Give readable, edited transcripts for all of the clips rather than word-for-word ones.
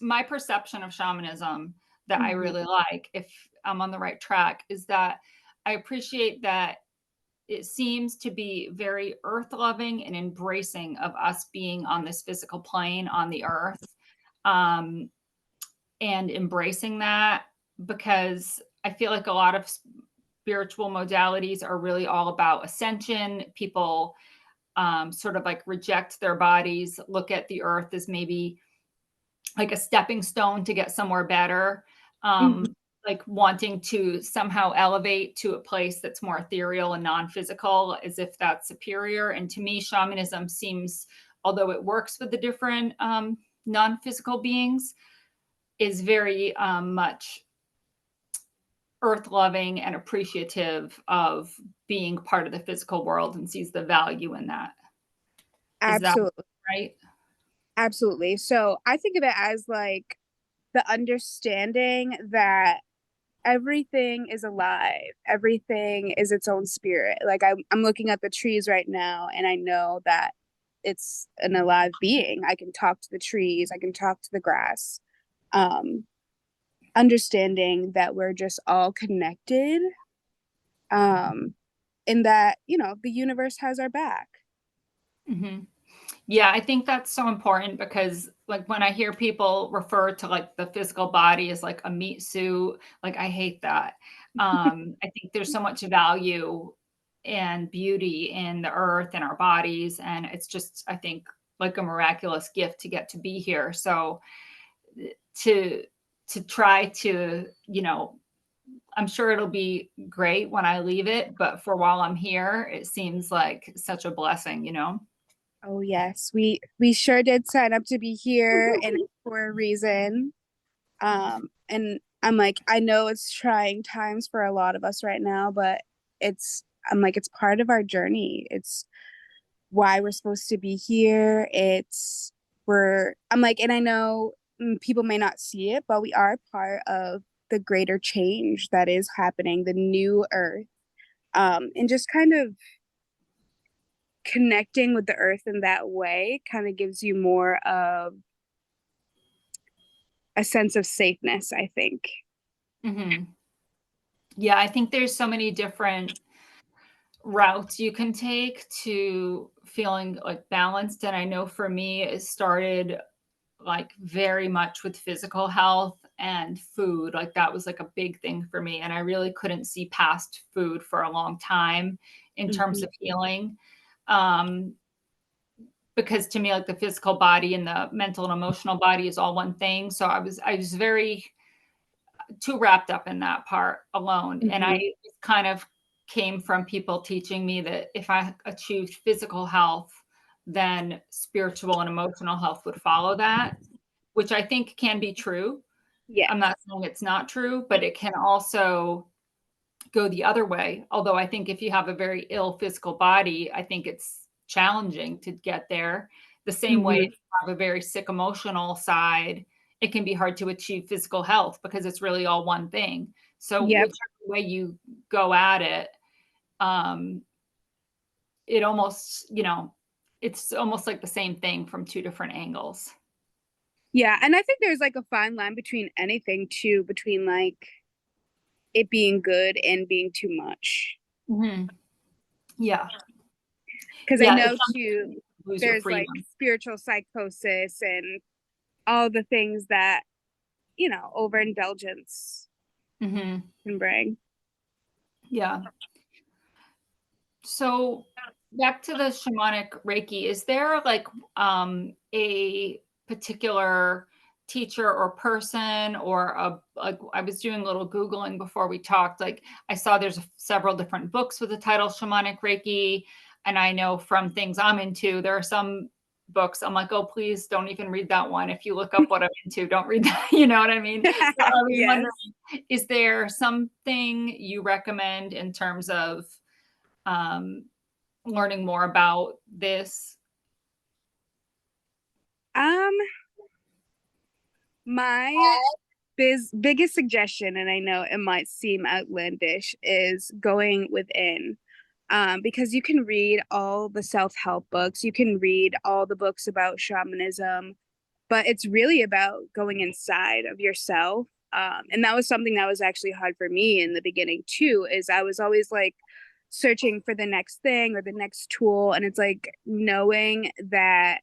my perception of shamanism that I Mhm. really like, if I'm on the right track, is that I appreciate that it seems to be very earth loving and embracing of us being on this physical plane on the earth. Um, and embracing that, because I feel like a lot of spiritual modalities are really all about ascension. People sort of like reject their bodies, look at the earth as maybe like a stepping stone to get somewhere better, Mhm. like wanting to somehow elevate to a place that's more ethereal and non-physical, as if that's superior. And to me, shamanism seems, although it works with the different non-physical beings, is very much earth loving and appreciative of being part of the physical world and sees the value in that. Is that Absolutely. right? Absolutely. So I think of it as like the understanding that everything is alive. Everything is its own spirit. Like I'm looking at the trees right now and I know that it's an alive being. I can talk to the trees, I can talk to the grass. Um, Understanding that we're just all connected, and that, the universe has our back. Mhm. Yeah, I think that's so important because, like, when I hear people refer to like the physical body as like a meat suit, like I hate that. I think there's so much value and beauty in the earth and our bodies, and it's just, I think, like a miraculous gift to get to be here. So to to try to, I'm sure it'll be great when I leave it, but for while I'm here, it seems like such a blessing. Oh yes, we sure did sign up to be here and for a reason. And I'm like, I know it's trying times for a lot of us right now, but I'm like, it's part of our journey. It's why we're supposed to be here. I'm like, and I know people may not see it, but we are part of the greater change that is happening, the new earth. And just kind of connecting with the earth in that way kind of gives you more of a sense of safeness, I think. Mhm. Yeah, I think there's so many different routes you can take to feeling like balanced. And I know for me, it started like very much with physical health and food. Like that was like a big thing for me. And I really couldn't see past food for a long time in terms Mhm. of healing. Um, because to me, like the physical body and the mental and emotional body is all one thing. So I was very too wrapped up in that part alone. And I Mhm. kind of came from people teaching me that if I achieved physical health, then spiritual and emotional health would follow that, which I think can be true. I'm Yes. not saying it's not true, but it can also go the other way. Although I think if you have a very ill physical body, I think it's challenging to get there. The same way if Mhm. you have a very sick emotional side, it can be hard to achieve physical health because it's really all one thing. So Yep. whichever way you go at it, um, it almost, it's almost like the same thing from two different angles. Yeah, and I think there's like a fine line between anything too, between like it being good and being too much. Mhm. Yeah. Because I Yeah, know it's something too, you lose your there's like freedom. spiritual psychosis and all the things that, overindulgence Mhm. can bring. Yeah. So back to the shamanic Reiki, is there like a particular teacher or person or a like I was doing a little Googling before we talked. Like I saw there's several different books with the title Shamanic Reiki. And I know from things I'm into, there are some books I'm like, oh, please don't even read that one. If you look up what I'm into, don't read that. You know what I mean? So I was wondering, Yes. is there something you recommend in terms of um, learning more about this? Um, my biggest suggestion, and I know it might seem outlandish, is going within. Because you can read all the self-help books, you can read all the books about shamanism, but it's really about going inside of yourself. And that was something that was actually hard for me in the beginning too, is I was always like searching for the next thing or the next tool. And it's like knowing that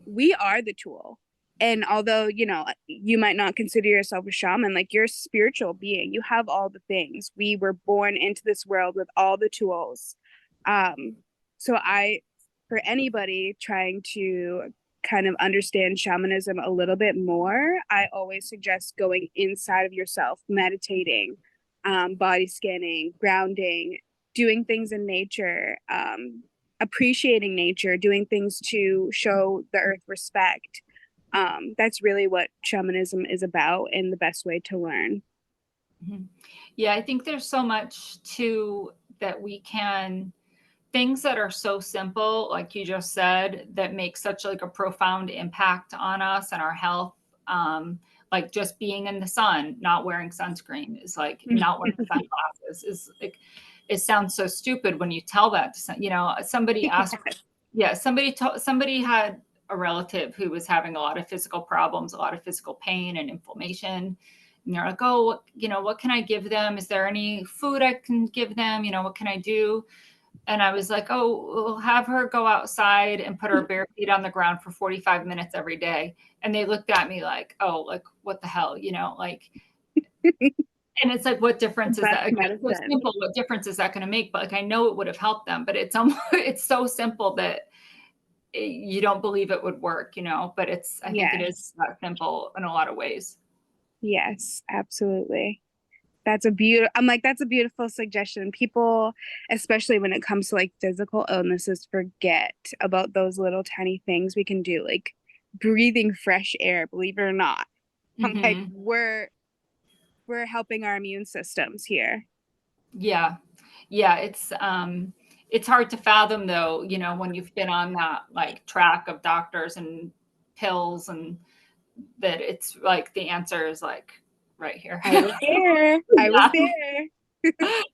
we are the tool. And although, you know, you might not consider yourself a shaman, like you're a spiritual being, you have all the things. We were born into this world with all the tools. Um, so for anybody trying to kind of understand shamanism a little bit more, I always suggest going inside of yourself, meditating, body scanning, grounding, doing things in nature, appreciating nature, doing things to show the earth respect. That's really what shamanism is about and the best way to learn. Mhm. Yeah, I think there's so much too that we can, things that are so simple, like you just said, that make such like a profound impact on us and our health. Like just being in the sun, not wearing sunscreen is like not wearing sunglasses is like, it sounds so stupid when you tell that to some, you know, somebody asked, yeah, somebody had a relative who was having a lot of physical problems, a lot of physical pain and inflammation. And they're like, oh, you know, what can I give them? Is there any food I can give them? You know, what can I do? And I was like, oh, we'll have her go outside and put her bare feet on the ground for 45 minutes every day. And they looked at me like, oh, like, what the hell, you know, like, and it's like, what difference is Best that? Again, so medicine. simple. What difference is that going to make? But like, I know it would have helped them, but it's almost, it's so simple that you don't believe it would work, you know, but it's, I think it is Yes. that simple in a lot of ways. Yes, absolutely. I'm like, that's a beautiful suggestion. People, especially when it comes to like physical illnesses, forget about those little tiny things we can do, like breathing fresh air, believe it or not. I'm like, Mm-hmm. we're helping our immune systems here. Yeah. Yeah. It's hard to fathom though, you know, when you've been on that like track of doctors and pills and that it's like the answer is like right here. I was there. I was Yeah.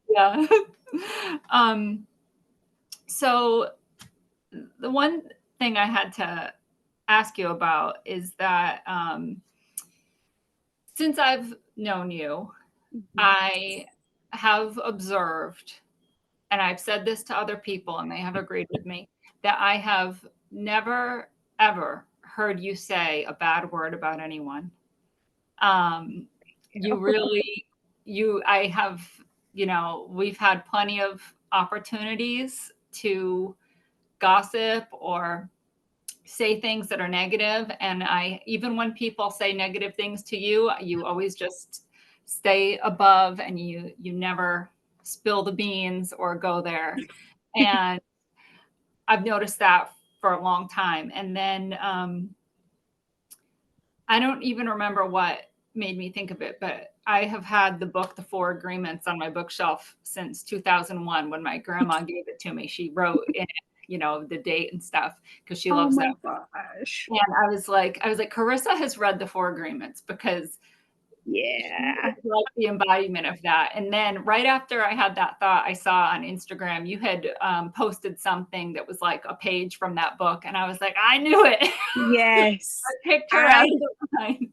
there. Yeah. Um, so the one thing I had to ask you about is that since I've known you, Mhm. I have observed, and I've said this to other people and they have agreed with me, that I have never, ever heard you say a bad word about anyone. Um, you really, I have, you know, we've had plenty of opportunities to gossip or say things that are negative. And even when people say negative things to you, you always just stay above and you never spill the beans or go there. And I've noticed that for a long time. And then I don't even remember what made me think of it, but I have had the book, The Four Agreements, on my bookshelf since 2001 when my grandma gave it to me. She wrote in it, you know, the date and stuff because she Oh loves my that. gosh. And I was like, Karissa has read the Four Agreements because she Yeah. is like the embodiment of that. And then right after I had that thought, I saw on Instagram you had posted something that was like a page from that book, and I was like, I knew it. I Yes. picked her out I of the line.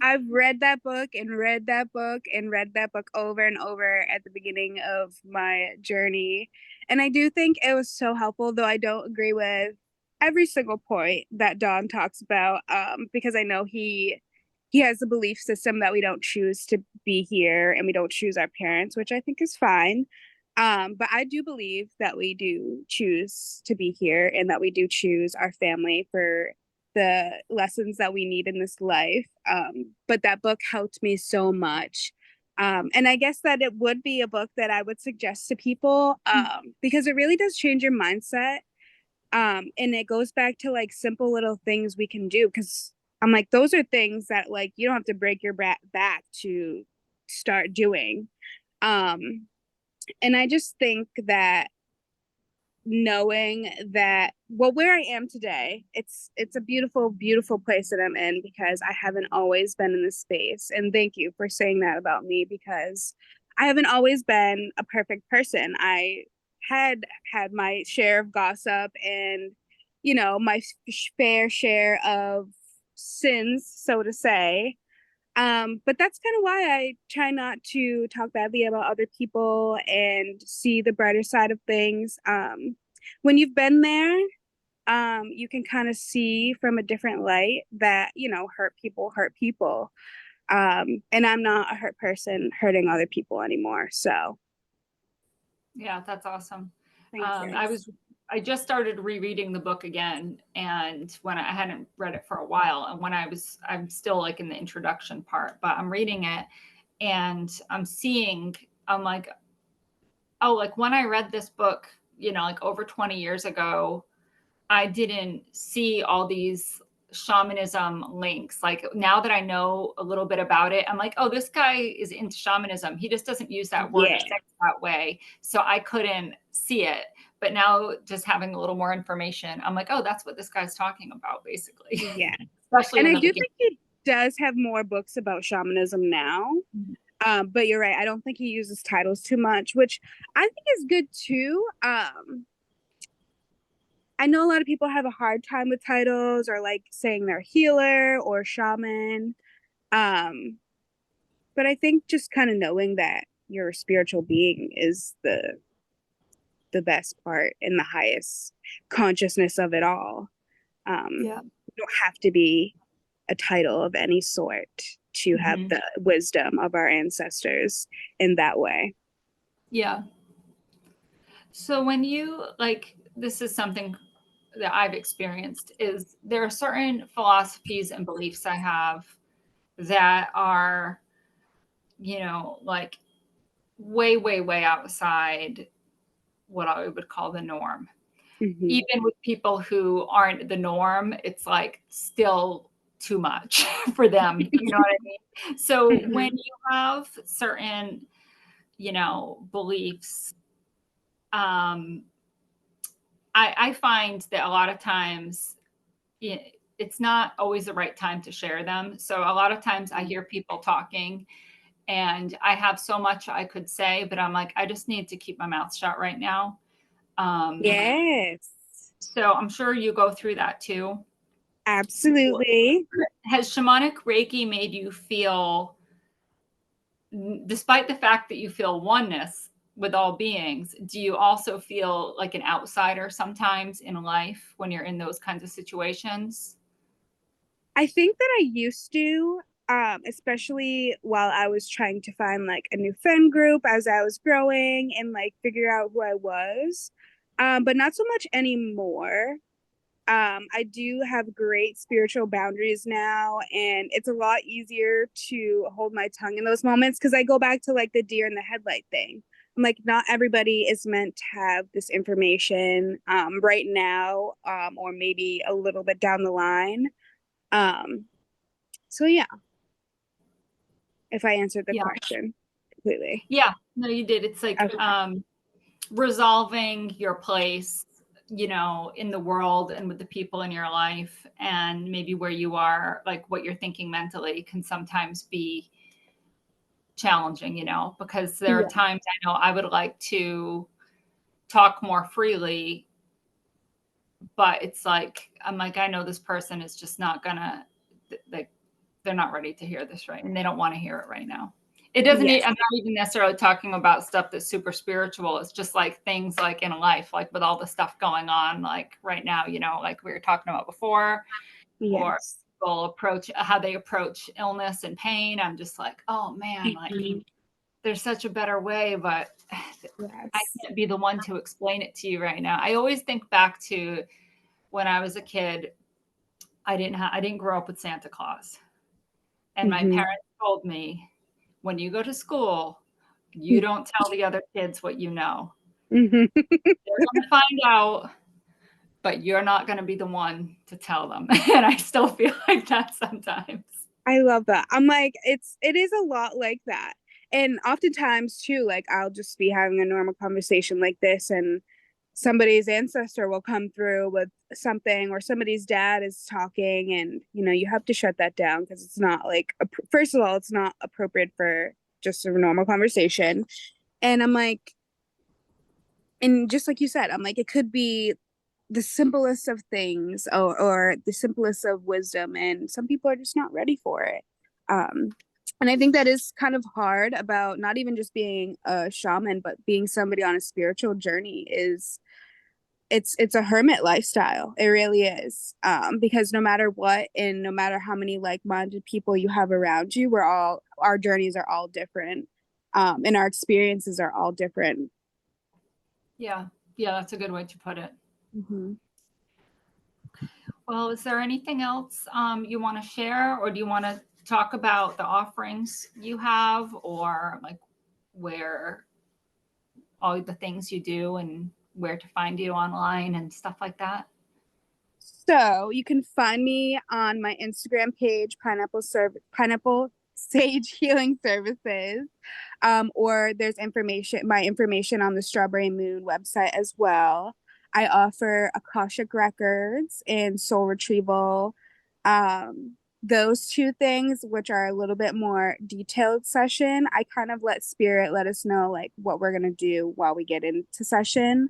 I've read that book and read that book and read that book over and over at the beginning of my journey. And I do think it was so helpful, though I don't agree with every single point that Don talks about, because I know he has a belief system that we don't choose to be here and we don't choose our parents, which I think is fine. But I do believe that we do choose to be here and that we do choose our family for the lessons that we need in this life. But that book helped me so much. And I guess that it would be a book that I would suggest to people, because it really does change your mindset. And it goes back to like simple little things we can do. Because I'm like, those are things that like you don't have to break your back to start doing. Um, and I just think that knowing that, well, where I am today, it's a beautiful place that I'm in because I haven't always been in this space. And thank you for saying that about me, because I haven't always been a perfect person. I had my share of gossip and, you know, my fair share of sins, so to say. But that's kind of why I try not to talk badly about other people and see the brighter side of things. When you've been there, you can kind of see from a different light that, hurt people hurt people. And I'm not a hurt person hurting other people anymore. So Yeah, that's awesome. thank you. I just started rereading the book again, and when I hadn't read it for a while, and I'm still like in the introduction part, but I'm reading it, and I'm like, oh, like when I read this book, like over 20 years ago, I didn't see all these shamanism links. Like now that I know a little bit about it, I'm like, oh, this guy is into shamanism. He just doesn't use that word Yeah. or say it that way. So I couldn't see it. But now just having a little more information, I'm like, oh, that's what this guy's talking about, basically. Yeah. Especially And in I the do beginning. think he does have more books about shamanism now. But you're right. I don't think he uses titles too much, which I think is good too. I know a lot of people have a hard time with titles or like saying they're healer or shaman. Um, but I think just kind of knowing that you're a spiritual being is the best part and the highest consciousness of it all. Yeah. You don't have to be a title of any sort to have Mhm. the wisdom of our ancestors in that way. Yeah. So when you like, this is something that I've experienced, is there are certain philosophies and beliefs I have that are, like way, way, way outside what I would call the norm. Mm-hmm. Even with people who aren't the norm, it's like still too much for them. You know what I mean? So Mm-hmm. when you have certain, beliefs, um, I find that a lot of times it's not always the right time to share them. So a lot of times I hear people talking and I have so much I could say, but I'm like, I just need to keep my mouth shut right now. Yes, So I'm sure you go through that too. So absolutely. has shamanic Reiki made you feel, despite the fact that you feel oneness with all beings, do you also feel like an outsider sometimes in life when you're in those kinds of situations? I think that I used to, especially while I was trying to find like a new friend group as I was growing and like figure out who I was. But not so much anymore. I do have great spiritual boundaries now, and it's a lot easier to hold my tongue in those moments because I go back to like the deer in the headlight thing. I'm like, not everybody is meant to have this information right now, or maybe a little bit down the line. Um, so yeah, if I answered the Yeah. question completely. Yeah. No, you did. It's like Okay. resolving your place, in the world and with the people in your life, and maybe where you are, like what you're thinking mentally can sometimes be challenging, because there are Yeah. times I know I would like to talk more freely, but it's like, I'm like, I know this person is just not gonna, like, they're not ready to hear this right, and they don't want to hear it right now. It doesn't Yes. I'm not even necessarily talking about stuff that's super spiritual. It's just like things like in life, like with all the stuff going on, like right now, like we were talking about before, or Yes. people how they approach illness and pain. I'm just like, oh man, like Mhm. there's such a better way, but I Yes. can't be the one to explain it to you right now. I always think back to when I was a kid. I didn't grow up with Santa Claus. And my Hmm. parents told me, when you go to school, you don't tell the other kids what you know. Hmm. They're going to find out, but you're not going to be the one to tell them. And I still feel like that sometimes. I love that. I'm like, it is a lot like that. And oftentimes too, like I'll just be having a normal conversation like this and somebody's ancestor will come through with something or somebody's dad is talking and you have to shut that down because it's not like first of all, it's not appropriate for just a normal conversation. And I'm like, and just like you said, I'm like, it could be the simplest of things, or the simplest of wisdom, and some people are just not ready for it. And I think that is kind of hard about not even just being a shaman, but being somebody on a spiritual journey. Is It's a hermit lifestyle. It really is. Because no matter what, and no matter how many like-minded people you have around you, our journeys are all different. And our experiences are all different. Yeah. Yeah, that's a good way to put it. Mm-hmm. Well, is there anything else you want to share, or do you want to talk about the offerings you have, or like where all the things you do and where to find you online and stuff like that? So you can find me on my Instagram page, Pineapple Sage Healing Services. Or there's my information on the Strawberry Moon website as well. I offer Akashic Records and Soul Retrieval. Those two things, which are a little bit more detailed session, I kind of let spirit let us know like what we're gonna do while we get into session.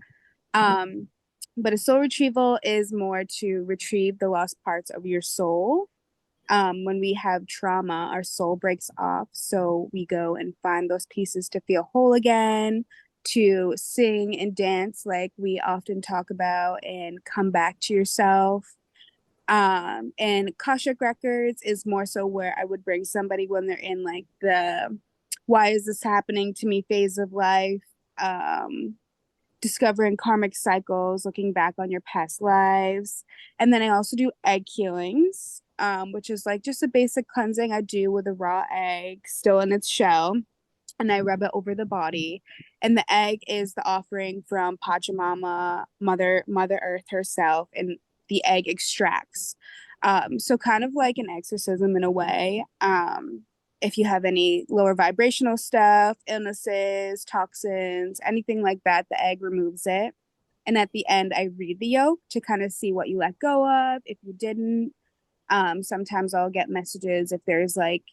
Um, but a soul retrieval is more to retrieve the lost parts of your soul. When we have trauma, our soul breaks off. So we go and find those pieces to feel whole again, to sing and dance, like we often talk about, and come back to yourself. And Akashic Records is more so where I would bring somebody when they're in like the why is this happening to me phase of life. Discovering karmic cycles, looking back on your past lives. And then I also do egg healings, which is like just a basic cleansing I do with a raw egg still in its shell. And I rub it over the body. And the egg is the offering from Pachamama, Mother Earth herself, and the egg extracts. So kind of like an exorcism in a way. If you have any lower vibrational stuff, illnesses, toxins, anything like that, the egg removes it. And at the end, I read the yolk to kind of see what you let go of, if you didn't. Sometimes I'll get messages if there's like,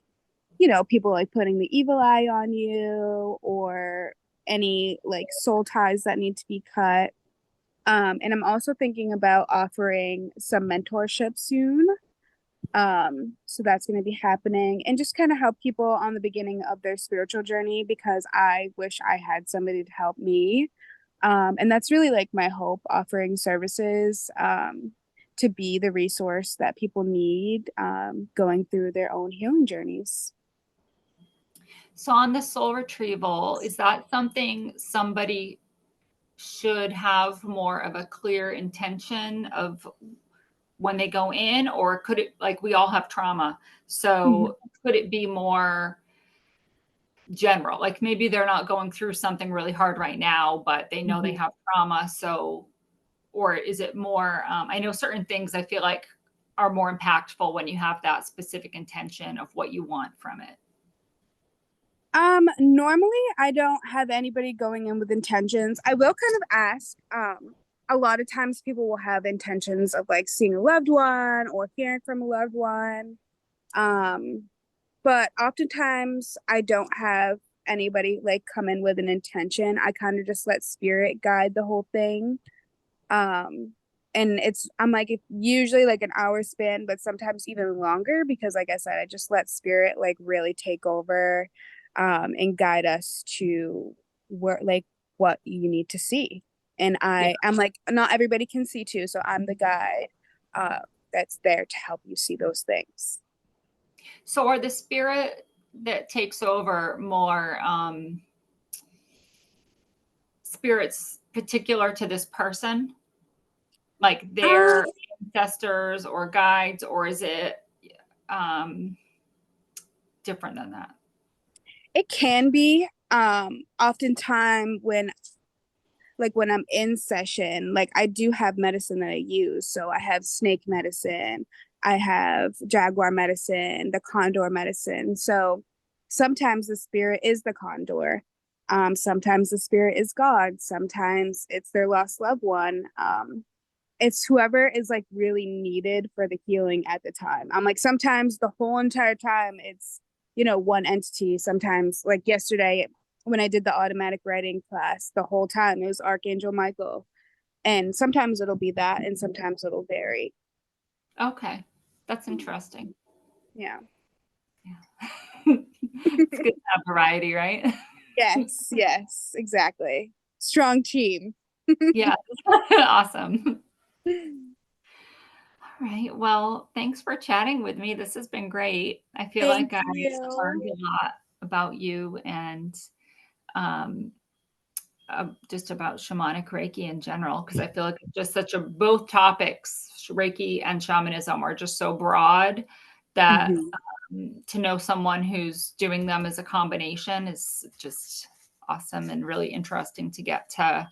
people like putting the evil eye on you, or any like soul ties that need to be cut. And I'm also thinking about offering some mentorship soon. So that's going to be happening, and just kind of help people on the beginning of their spiritual journey, because I wish I had somebody to help me. And that's really like my hope, offering services, to be the resource that people need, going through their own healing journeys. So on the soul retrieval, is that something somebody should have more of a clear intention of when they go in, or could it, like we all have trauma, Mhm. so could it be more general, like maybe they're not going through something really hard right now, but they know they Mhm. have trauma, so, or is it more I know certain things I feel like are more impactful when you have that specific intention of what you want from it. Normally I don't have anybody going in with intentions. I will kind of ask, a lot of times people will have intentions of like seeing a loved one or hearing from a loved one. Um, but oftentimes I don't have anybody like come in with an intention. I kind of just let spirit guide the whole thing. Um, and I'm like, it's usually like an hour span, but sometimes even longer, because like I said, I just let spirit like really take over, and guide us to where like what you need to see. And Yeah. I'm like, not everybody can see too, so I'm the guide, uh, that's there to help you see those things. So are the spirit that takes over more spirits particular to this person, like Um, their ancestors or guides, or is it um, different than that? it can be. Oftentimes when I'm in session, like I do have medicine that I use. So I have snake medicine, I have jaguar medicine, the condor medicine. So sometimes the spirit is the condor. Sometimes the spirit is God. Sometimes it's their lost loved one. It's whoever is like really needed for the healing at the time. I'm like, sometimes the whole entire time it's, one entity. Sometimes like yesterday when I did the automatic writing class, the whole time it was Archangel Michael. And sometimes it'll be that, and sometimes it'll vary. Okay. That's interesting. Yeah. Yeah. It's good to have variety, right? Yes, yes, exactly. Strong team. Yeah. Awesome. All right. Well, thanks for chatting with me. This has been great. I feel Thank like I learned you. a lot about you and um, just about shamanic Reiki in general, because I feel like it's just such a both topics, Reiki and shamanism, are just so broad that Mhm. to know someone who's doing them as a combination is just awesome and really interesting to get to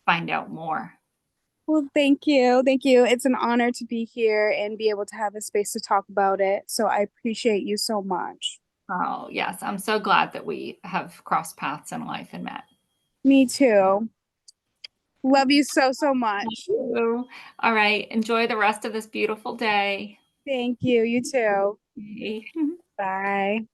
find out more. Well, thank you. Thank you. It's an honor to be here and be able to have a space to talk about it. So I appreciate you so much. Oh, yes. I'm so glad that we have crossed paths in life and met. Me too. Love you so, so Thank much. you. All right. Enjoy the rest of this beautiful day. Thank you. You too. Okay. Bye.